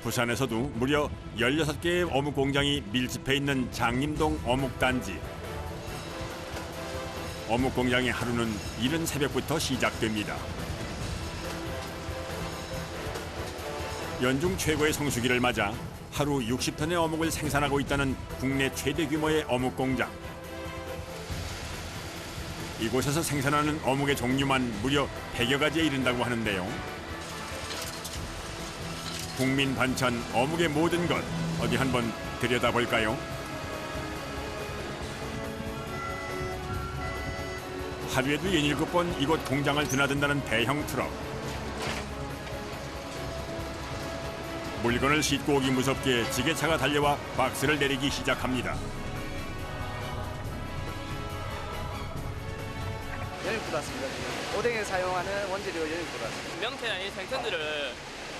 부산에서도 무려 16개의 어묵 공장이 밀집해 있는 장림동 어묵단지. 어묵 공장의 하루는 이른 새벽부터 시작됩니다. 연중 최고의 성수기를 맞아 하루 60톤의 어묵을 생산하고 있다는 국내 최대 규모의 어묵 공장. 이곳에서 생산하는 어묵의 종류만 무려 100여 가지에 이른다고 하는데요. 국민 반찬 어묵의 모든 것, 어디 한번 들여다볼까요? 하루에도 67번 이곳 공장을 드나든다는 대형 트럭. 물건을 싣고 오기 무섭게 지게차가 달려와 박스를 내리기 시작합니다. 연육 들어왔습니다. 오뎅에 사용하는 원재료 연육 들어왔습니다. 명태나 이 생선들을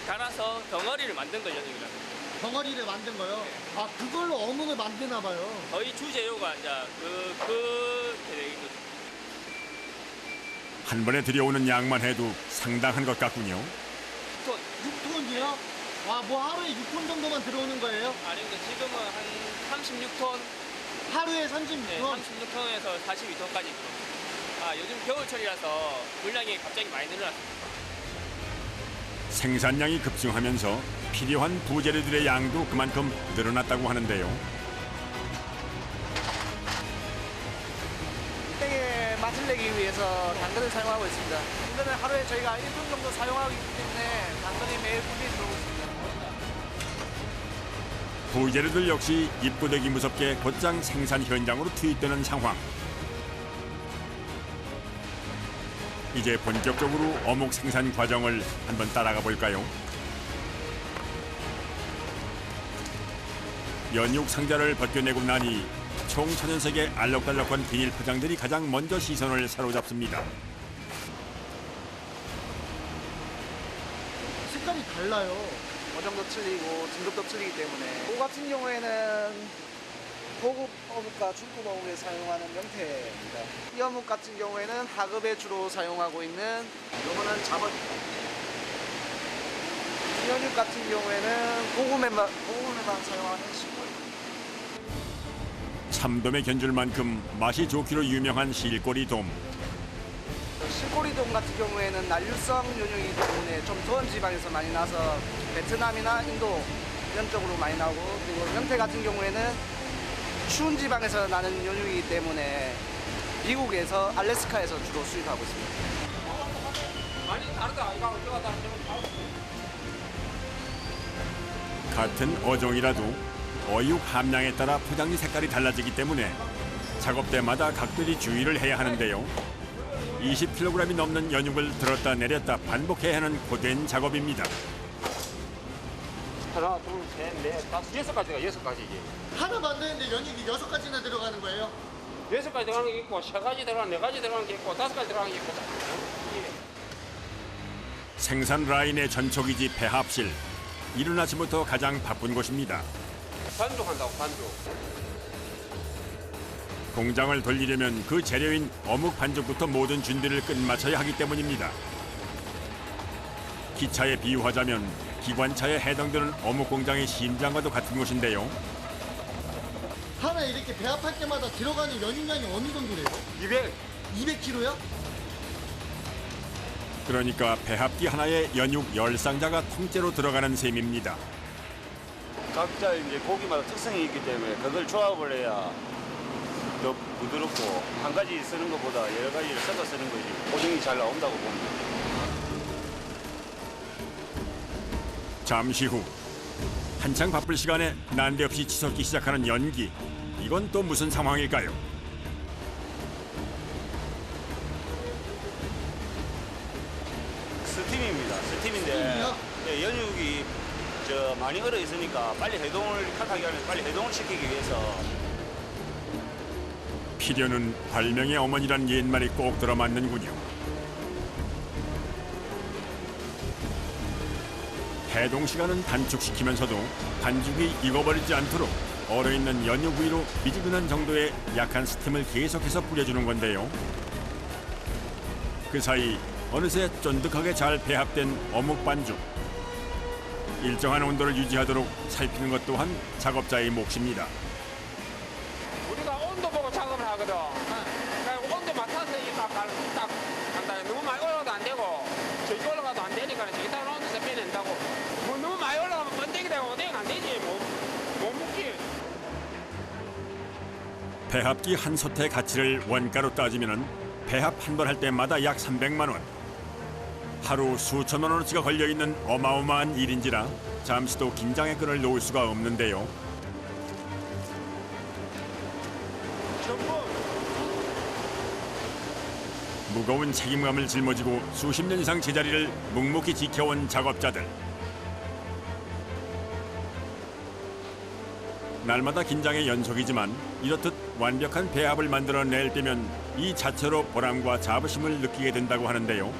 갈아서 덩어리를 만든 걸 연육이라고. 덩어리를 만든 거요? 아, 그걸로 어묵을 만드나 봐요. 거의 주재료가 이제 그렇게 돼 있는 거죠. 한 번에 들여오는 양만 해도 상당한 것 같군요. 6톤이요? 아, 뭐 하루에 6톤 정도만 들어오는 거예요? 아닙니다. 지금은 한 36톤, 하루에 36톤? 네, 36톤에서 42톤까지 들어옵니다. 아, 요즘 겨울철이라서 물량이 갑자기 많이 늘어났습니다. 생산량이 급증하면서 필요한 부재료들의 양도 그만큼 늘어났다고 하는데요. 땡의 맛을 내기 위해서 당근을 사용하고 있습니다. 당근은 하루에 저희가 1톤 정도 사용하기 때문에 당근이 매일 꾸준히 들어오고 있습니다. 부재료들 역시 입고되기 무섭게 곧장 생산 현장으로 투입되는 상황. 이제 본격적으로 어묵 생산 과정을 한번 따라가 볼까요? 연육 상자를 벗겨내고 나니 총 천연색의 알록달록한 비닐 포장들이 가장 먼저 시선을 사로잡습니다. 색깔이 달라요. 어정도 틀리고 등급도 틀리기 때문에 고 같은 경우에는 고급 어묵과 중급 어묵에 사용하는 명태입니다. 이 어묵 같은 경우에는 하급에 주로 사용하고 있는 요거는 잡어입니다. 이 연육 같은 경우에는 고급에만 사용하는 실꼬리. 참돔에 견줄 만큼 맛이 좋기로 유명한 실꼬리돔. 실꼬리돔 같은 경우에는 난류성 연육이기 때문에 좀 더운 지방에서 많이 나서 베트남이나 인도 이런 쪽으로 많이 나오고, 그리고 명태 같은 경우에는 추운 지방에서 나는 연육이기 때문에 미국에서 알래스카에서 주로 수입하고 있습니다. 많이 다르다. 이거 어쩌다 같은 어종이라도 어육 함량에 따라 포장지 색깔이 달라지기 때문에 작업 때마다 각별히 주의를 해야 하는데요. 20kg이 넘는 연육을 들었다 내렸다 반복해야 하는 고된 작업입니다. 하나, 둘, 셋, 넷, 다섯, 6가지가 6가지 이게. 하나 만드는데 연육이 6가지나 들어가는 거예요? 6가지 들어가는 게 있고, 3가지 들어가는, 4가지 들어가는 게 있고, 5가지 들어가는 게 있고. 생산 라인의 전초기지 배합실. 이른 아침부터 가장 바쁜 곳입니다. 반죽한다고, 반죽. 공장을 돌리려면 그 재료인 어묵 반죽부터 모든 준비를 끝마쳐야 하기 때문입니다. 기차에 비유하자면 기관차에 해당되는 어묵 공장의 심장과도 같은 곳인데요. 하나 이렇게 배합할 때마다 들어가는 연육량이 어느 정도래요? 200. 200kg요? 그러니까 배합기 하나에 연육 10상자가 통째로 들어가는 셈입니다. 각자 이제 고기마다 특성이 있기 때문에 그걸 조합을 해야 더 부드럽고, 한 가지 쓰는 것보다 여러 가지를 섞어 쓰는 거지 포장이 잘 나온다고 봅니다. 잠시 후 한창 바쁠 시간에 난데없이 치솟기 시작하는 연기. 이건 또 무슨 상황일까요? 스팀입니다. 스팀인데 스팀이요? 네, 연육이 많이 얼어 있으니까 빨리 해동을 하기 위해서 빨리 해동을 시키기 위해서. 필요는 발명의 어머니란 옛말이 꼭 들어맞는군요. 해동 시간은 단축시키면서도 반죽이 익어버리지 않도록 얼어있는 연육 위로 미지근한 정도의 약한 스팀을 계속해서 뿌려주는 건데요. 그 사이 어느새 쫀득하게 잘 배합된 어묵 반죽. 일정한 온도를 유지하도록 살피는 것 또한 작업자의 몫입니다. 우리가 온도 보고 작업을 하거든. 그러니까 온도 맞춰서 딱 간다. 너무 많이 올라가도 안 되고 저기 올라가도 안 되니까 저기 다른 온도에서 빼낸다고. 뭐 너무 많이 올라가면 번데기 되고 오뎅 안 되지. 못 먹지. 배합기 한 솥의 가치를 원가로 따지면 배합 한 번 할 때마다 약 300만 원. 하루 수천만 원어치가 걸려있는 어마어마한 일인지라 잠시도 긴장의 끈을 놓을 수가 없는데요. 무거운 책임감을 짊어지고 수십 년 이상 제자리를 묵묵히 지켜온 작업자들. 날마다 긴장의 연속이지만 이렇듯 완벽한 배합을 만들어낼 때면 이 자체로 보람과 자부심을 느끼게 된다고 하는데요.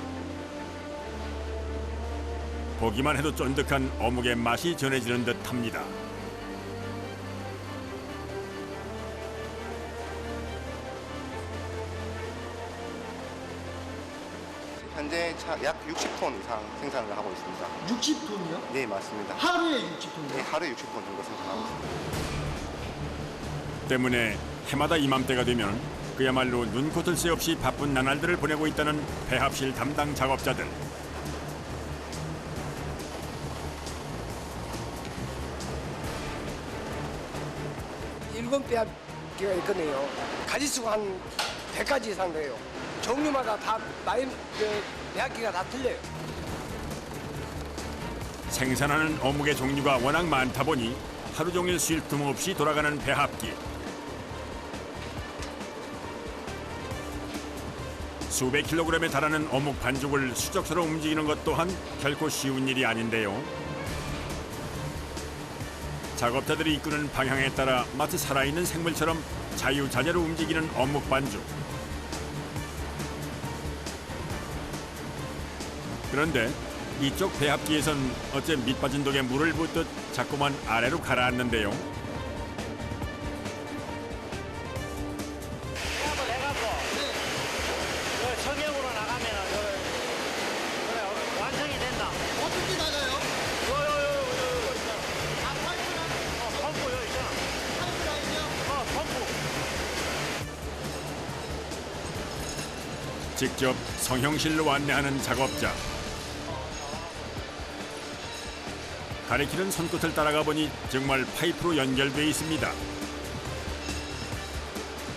보기만 해도 쫀득한 어묵의 맛이 전해지는 듯합니다. 현재 약 60톤 이상 생산을 하고 있습니다. 60톤이요? 네, 맞습니다. 하루에 네, 60톤이요? 하루에 60톤 정도 생산하고 있습니다. 때문에 해마다 이맘때가 되면 그야말로 눈코뜰 새 없이 바쁜 나날들을 보내고 있다는 배합실 담당 작업자들. 일본 배합기가 있거든요. 가지수가 한 100가지 이상 돼요. 종류마다 다 배합기가 다 틀려요. 생산하는 어묵의 종류가 워낙 많다 보니 하루 종일 쉴 틈 없이 돌아가는 배합기. 수백 킬로그램에 달하는 어묵 반죽을 수적처럼 움직이는 것 또한 결코 쉬운 일이 아닌데요. 작업자들이 이끄는 방향에 따라 마치 살아있는 생물처럼 자유자재로 움직이는 어묵 반죽. 그런데 이쪽 배합기에선 어째 밑빠진 독에 물을 붓듯 자꾸만 아래로 가라앉는데요. 배합을 해갖고 성형으로 나가면 완성이 된다. 어떻게 나가요? 아, 파이프랑 펌프 여기 있잖아. 파이프라인이요? 펌프. 직접 성형실로 안내하는 작업자. 가리키는 손끝을 따라가 보니 정말 파이프로 연결돼 있습니다.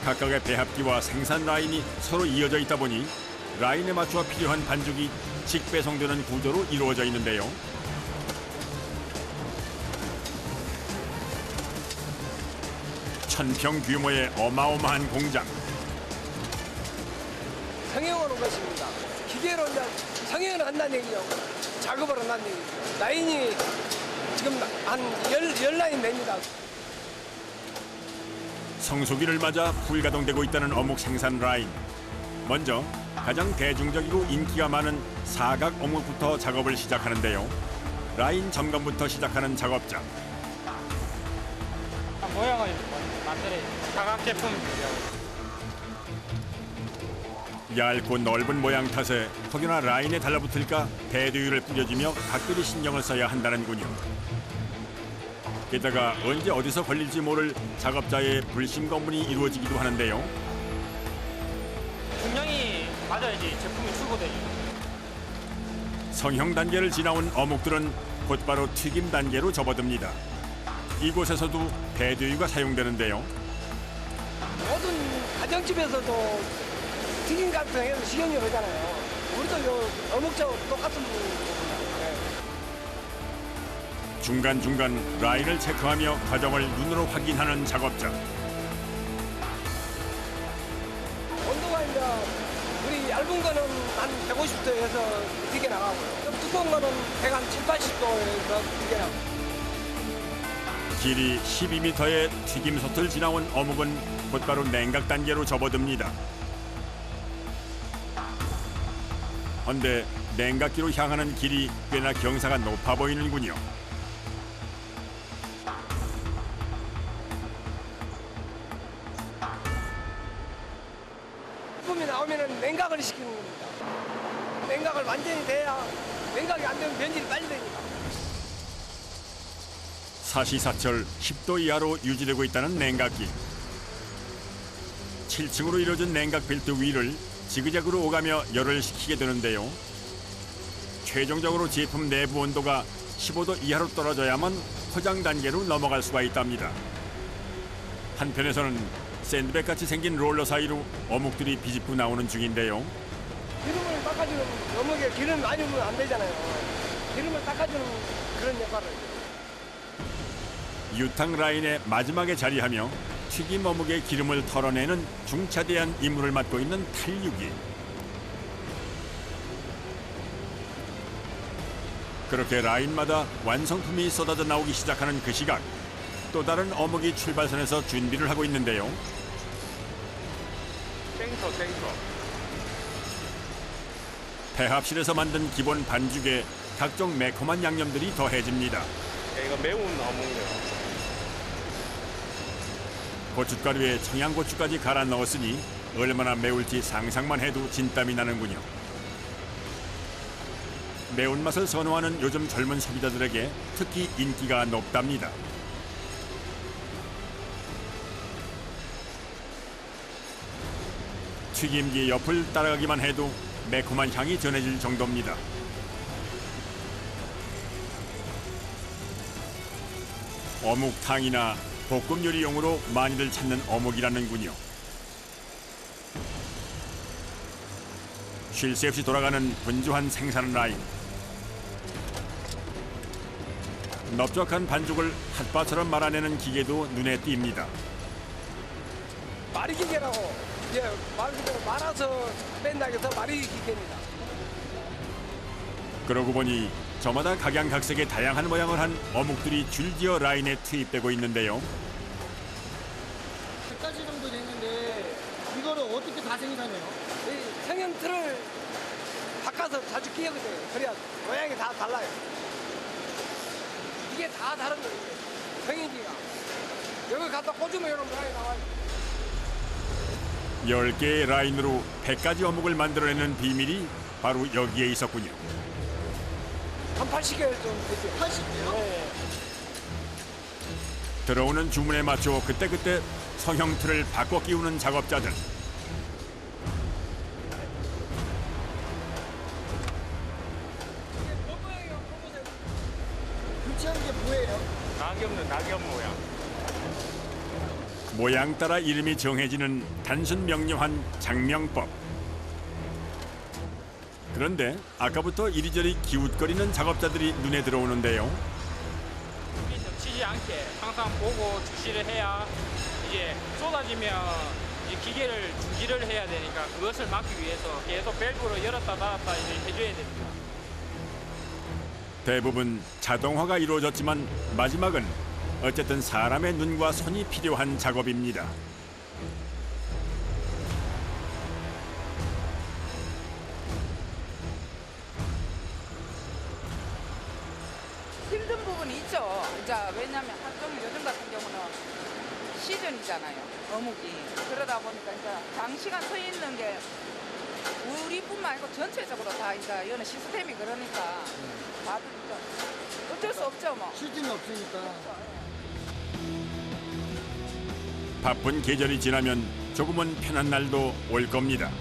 각각의 배합기와 생산 라인이 서로 이어져 있다 보니 라인에 맞춰 필요한 반죽이 직배송되는 구조로 이루어져 있는데요. 천평 규모의 어마어마한 공장. 성형을 한 것입니다. 기계로 이제 성형을 한다는 얘기죠. 작업을 한다는 얘기죠. 라인이 지금 한 10라인 됩니다. 성수기를 맞아 불가동되고 있다는 어묵 생산 라인. 먼저 가장 대중적이고 인기가 많은 사각 어묵부터 작업을 시작하는데요. 라인 점검부터 시작하는 작업자. 모양을 만들어야지. 사각 제품. 얇고 넓은 모양 탓에 혹여나 라인에 달라붙을까 배두유를 뿌려주며 각별히 신경을 써야 한다는군요. 게다가 언제 어디서 걸릴지 모를 작업자의 불심검문이 이루어지기도 하는데요. 분량이 맞아야지 제품이 출고되죠. 성형 단계를 지나온 어묵들은 곧바로 튀김 단계로 접어듭니다. 이곳에서도 배두유가 사용되는데요. 모든 가정집에서도 튀김 같은 거 해서 식용유 하잖아요. 우리도 요 어묵하고 똑같은 부분입니다. 중간중간 라인을 체크하며 과정을 눈으로 확인하는 작업자. 온도가 이제 우리 얇은 거는 한 150도에서 튀겨 나가고요. 좀 두꺼운 거는 107, 80도에서 튀겨 나가고. 길이 12m의 튀김솥을 지나온 어묵은 곧바로 냉각 단계로 접어듭니다. 헌데 냉각기로 향하는 길이 꽤나 경사가 높아 보이는군요. 제품이 나오면 냉각을 시키는 겁니다. 냉각을 완전히 돼야 냉각이 안 되면 변질이 빨리 되니까. 사시사철 10도 이하로 유지되고 있다는 냉각기. 7층으로 이루어진 냉각 벨트 위를 지그재그로 오가며 열을 식히게 되는데요. 최종적으로 제품 내부 온도가 15도 이하로 떨어져야만 포장 단계로 넘어갈 수가 있답니다. 한편에서는 샌드백같이 생긴 롤러 사이로 어묵들이 비집고 나오는 중인데요. 기름을 닦아주는 어묵에 기름 많이 넣으면 안 되잖아요. 기름을 닦아주는 그런 역할을 해요. 유탕 라인의 마지막에 자리하며 튀김 어묵의 기름을 털어내는 중차대한 임무를 맡고 있는 탈육이. 그렇게 라인마다 완성품이 쏟아져 나오기 시작하는 그 시각, 또 다른 어묵이 출발선에서 준비를 하고 있는데요. 땡터. 배합실에서 만든 기본 반죽에 각종 매콤한 양념들이 더해집니다. 이거 매운 어묵이에요. 고춧가루에 청양고추까지 갈아 넣었으니 얼마나 매울지 상상만 해도 진땀이 나는군요. 매운맛을 선호하는 요즘 젊은 소비자들에게 특히 인기가 높답니다. 튀김기 옆을 따라가기만 해도 매콤한 향이 전해질 정도입니다. 어묵탕이나 볶음 요리용으로 많이들 찾는 어묵이라는군요. 쉴 새 없이 돌아가는 분주한 생산 라인. 넓적한 반죽을 핫바처럼 말아내는 기계도 눈에 띕니다. 마리 기계라고 말 그대로 말아서 뺀다고 해서 마리 기계입니다. 그러고 보니 저마다 각양각색의 다양한 모양을 한 어묵들이 줄지어 라인에 투입되고 있는데요. 100가지 정도 되는데 이거를 어떻게 다 생산해요? 이 성형틀을 바꿔서 자주 끼거든요. 그래야 모양이 다 달라요. 이게 다 다른 거예요. 성형기가 여기 갖다 꽂으면 이런 모양이 나와요. 10개의 라인으로 100가지 어묵을 만들어내는 비밀이 바로 여기에 있었군요. 한 80개 좀 되죠. 80개요? 네. 들어오는 주문에 맞춰 그때그때 성형 틀을 바꿔 끼우는 작업자들. 교체한 게 뭐예요? 낙엽 모양. 모양 따라 이름이 정해지는 단순 명료한 장명법. 그런데 아까부터 이리저리 기웃거리는 작업자들이 눈에 들어오는데요. 덮치지 않게 항상 보고 주시를 해야 이게 쏟아지면 이 기계를 중지를 해야 되니까 그것을 막기 위해서 계속 밸브로 열었다 닫았다 이제 해줘야 됩니다. 대부분 자동화가 이루어졌지만 마지막은 어쨌든 사람의 눈과 손이 필요한 작업입니다. 힘든 부분이 있죠. 이제 왜냐하면 한종일 요즘 같은 경우는 시즌이잖아요. 어묵이. 그러다 보니까 이제 장시간 서 있는 게 우리뿐만 아니고 전체적으로 다 이제 이거는 시스템이 그러니까 다들 이제 어쩔 수 없죠 뭐. 시즌이 없으니까. 바쁜 계절이 지나면 조금은 편한 날도 올 겁니다.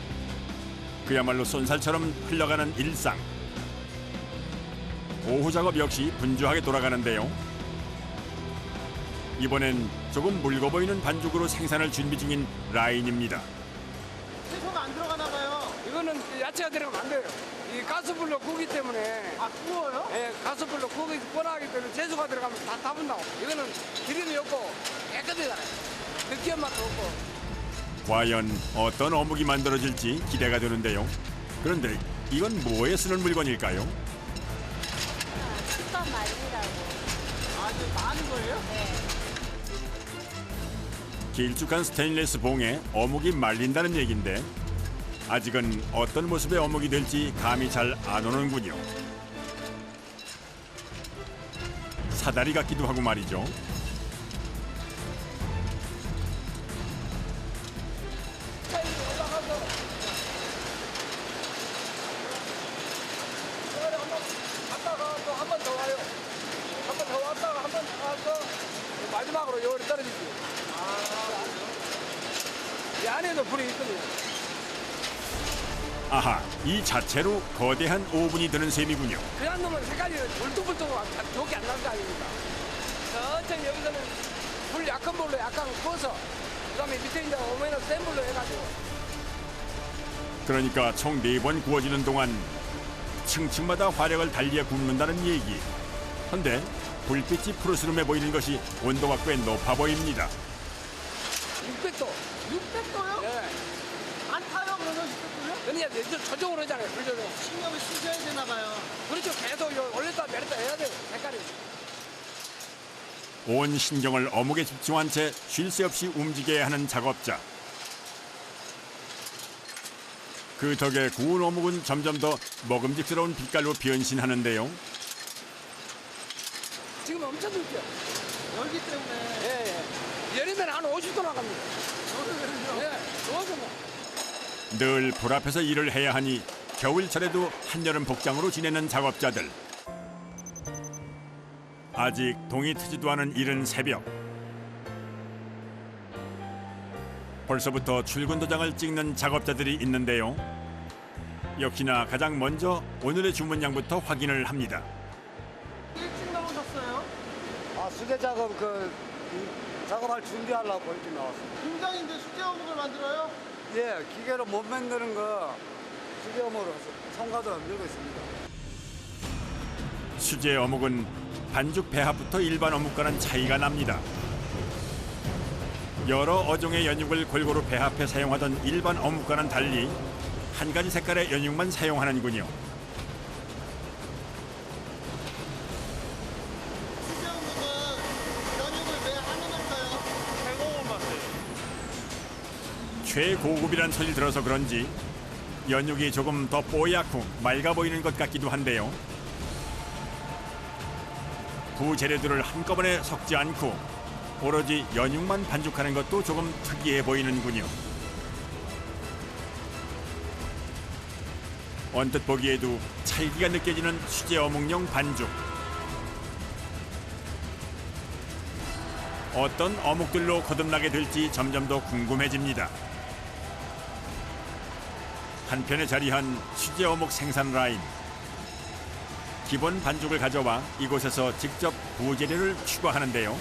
그야말로 쏜살처럼 흘러가는 일상. 오후 작업 역시 분주하게 돌아가는데요. 이번엔 조금 묽어 보이는 반죽으로 생산을 준비 중인 라인입니다. 채소가 안 들어가나 봐요. 이거는 야채가 들어가면 안 돼요. 이 가스불로 구기 때문에 아, 구워요? 예, 가스불로 구기 뻔하기 때문에 채소가 들어가면 다 타분다고. 이거는 기름이 없고 깨끗하잖아요. 느끼한 맛도 없고. 과연 어떤 어묵이 만들어질지 기대가 되는데요. 그런데 이건 뭐에 쓰는 물건일까요? 습관 말리라고. 아, 이거 많은 거예요? 길쭉한 스테인리스 봉에 어묵이 말린다는 얘긴데 아직은 어떤 모습의 어묵이 될지 감이 잘 안 오는군요. 사다리 같기도 하고 말이죠. 갔다가 또 한 번 더 와요. 한 번 더 왔다가 한 번 더 와서 마지막으로 요리 떨어지지. 이 안에도 불이 있거든요. 아하, 이 자체로 거대한 오븐이 드는 셈이군요. 그냥 넣으면 색깔이 울퉁불퉁 좋게 안 나는 거 아닙니까? 천천히 여기서는 불 약한 불로 약간 구워서 그다음에 밑에 이제 오면은 센 불로 해가지고. 그러니까 총 4번 구워지는 동안 층층마다 화력을 달리해 굽는다는 얘기. 헌데 불빛이 푸르스름해 보이는 것이 온도가 꽤 높아 보입니다. 600도. 600도요? 예. 안 타요 그러면 600도요? 근데 이제 조정으로 하잖아요. 불 조정. 신경을 쓰셔야 되나 봐요. 그렇죠. 계속 요 올렸다 내렸다 해야 돼요. 색깔이. 온 신경을 어묵에 집중한 채 쉴 새 없이 움직여야 하는 작업자. 그 덕에 구운 어묵은 점점 더 먹음직스러운 빛깔로 변신하는데요. 지금 엄청 덥죠. 열기 때문에. 예. 여름에는 한 50도 나갑니다. 예. 더워서 뭐. 늘 불 앞에서 일을 해야 하니 겨울철에도 한여름 복장으로 지내는 작업자들. 아직 동이 트지도 않은 이른 새벽. 벌써부터 출근 도장을 찍는 작업자들이 있는데요. 역시나 가장 먼저 오늘의 주문량부터 확인을 합니다. 일찍 나오셨어요? 아, 수제 작업 작업할 준비하려고 일찍 나왔어요. 공장인데 수제 어묵을 만들어요? 예, 기계로 못 만드는 거 수제 어묵으로 첨가도 만들고 있습니다. 수제 어묵은 반죽 배합부터 일반 어묵과는 차이가 납니다. 여러 어종의 연육을 골고루 배합해 사용하던 일반 어묵과는 달리 한 가지 색깔의 연육만 사용하는군요. 수제 어묵은 연육을 왜 하나만 써요? 최고급이란 소리 들어서 그런지 연육이 조금 더 뽀얗고 맑아 보이는 것 같기도 한데요. 부재료들을 한꺼번에 섞지 않고 오로지 연육만 반죽하는 것도 조금 특이해 보이는군요. 언뜻 보기에도 찰기가 느껴지는 수제 어묵용 반죽. 어떤 어묵들로 거듭나게 될지 점점 더 궁금해집니다. 한편에 자리한 수제 어묵 생산 라인. 기본 반죽을 가져와 이곳에서 직접 부재료를 추가하는데요.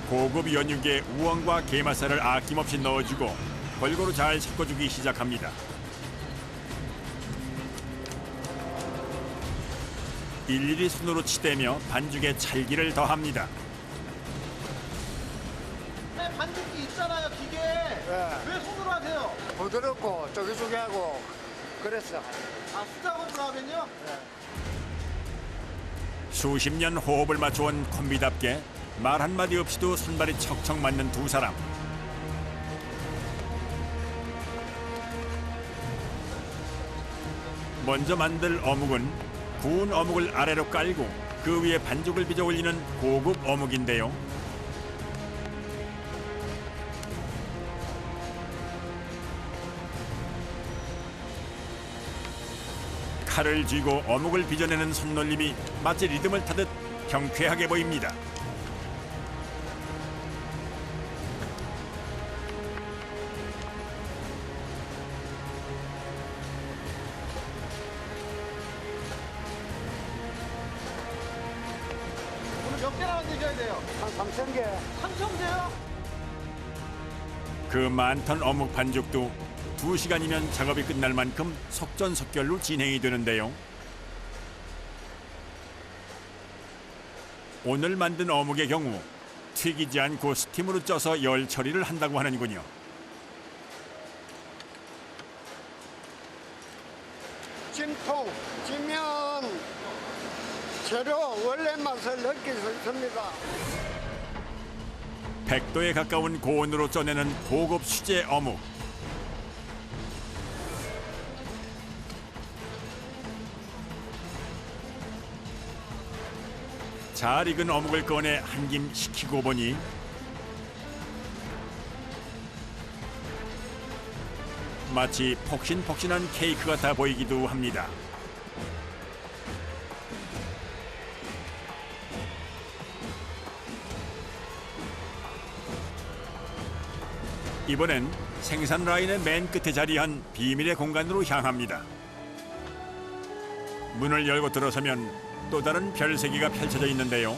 고급 연육에 우엉과 게맛살을 아낌없이 넣어주고 골고루 잘 섞어주기 시작합니다. 일일이 손으로 치대며 반죽에 찰기를 더합니다. 네, 반죽기 있잖아요, 기계. 왜 손으로 하세요? 부드럽고 쫄깃쫄깃하고 그랬어. 아, 수작업을 하면요? 수십 년 호흡을 맞춰온 콤비답게 말 한마디 없이도 손발이 척척 맞는 두 사람. 먼저 만들 어묵은 구운 어묵을 아래로 깔고 그 위에 반죽을 빚어 올리는 고급 어묵인데요. 칼을 쥐고 어묵을 빚어내는 손놀림이 마치 리듬을 타듯 경쾌하게 보입니다. 오늘 몇 개나 만드셔야 돼요? 한 3,000개. 3,000개요? 그 많던 어묵 반죽도 2시간이면 작업이 끝날 만큼 속전속결로 진행이 되는데요. 오늘 만든 어묵의 경우 튀기지 않고 스팀으로 쪄서 열 처리를 한다고 하는군요. 찜통, 찌면 재료 원래 맛을 느낄 수 있습니다. 100도에 가까운 고온으로 쪄내는 고급 수제 어묵. 잘 익은 어묵을 꺼내 한 김 식히고 보니 마치 폭신폭신한 케이크 같아 보이기도 합니다. 이번엔 생산 라인의 맨 끝에 자리한 비밀의 공간으로 향합니다. 문을 열고 들어서면 또 다른 별세계가 펼쳐져 있는데요.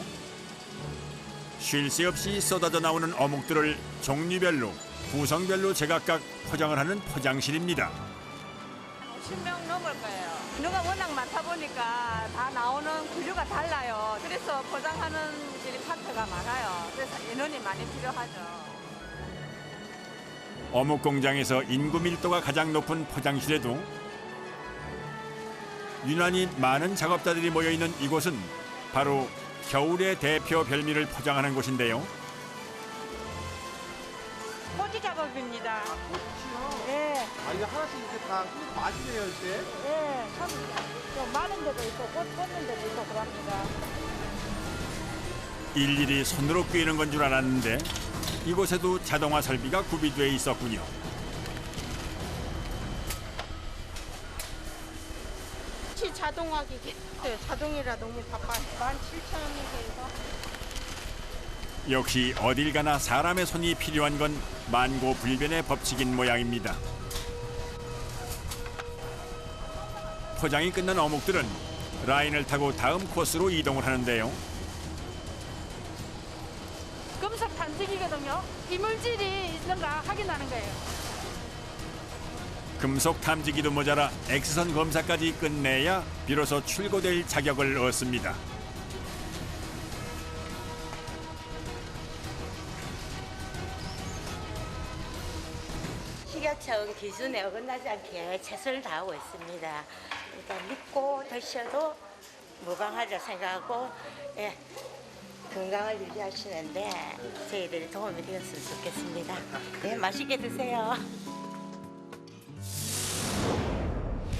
쉴 새 없이 쏟아져 나오는 어묵들을 종류별로, 구성별로 제각각 포장을 하는 포장실입니다. 10명 넘을 거예요. 인구가 워낙 많다 보니까 다 나오는 분류가 달라요. 그래서 포장하는 파트가 많아요. 그래서 인원이 많이 필요하죠. 어묵 공장에서 인구 밀도가 가장 높은 포장실에도 유난히 많은 작업자들이 모여 있는 이곳은 바로 겨울의 대표 별미를 포장하는 곳인데요. 꼬치 작업입니다. 꼬치요? 네. 아, 이거 하나씩 이렇게 다 맛이네요, 이제. 네. 좀 마른 데도 있고 꽂는 데도 있고 그럽니다. 일일이 손으로 꿰는 건 줄 알았는데 이곳에도 자동화 설비가 구비돼 있었군요. 자동화 기계. 네, 자동이라 너무 바빠요. 17,000원에서. 역시 어딜 가나 사람의 손이 필요한 건 만고불변의 법칙인 모양입니다. 포장이 끝난 어묵들은 라인을 타고 다음 코스로 이동을 하는데요. 금속 탐지기거든요. 이물질이 있는가 확인하는 거예요. 금속 탐지기도 모자라 X선 검사까지 끝내야 비로소 출고될 자격을 얻습니다. 식약처 기준에 어긋나지 않게 최선을 다하고 있습니다. 일단 믿고 드셔도 무방하다 생각하고 건강을 유지하시는데 저희들이 도움이 되었으면 좋겠습니다. 네, 맛있게 드세요.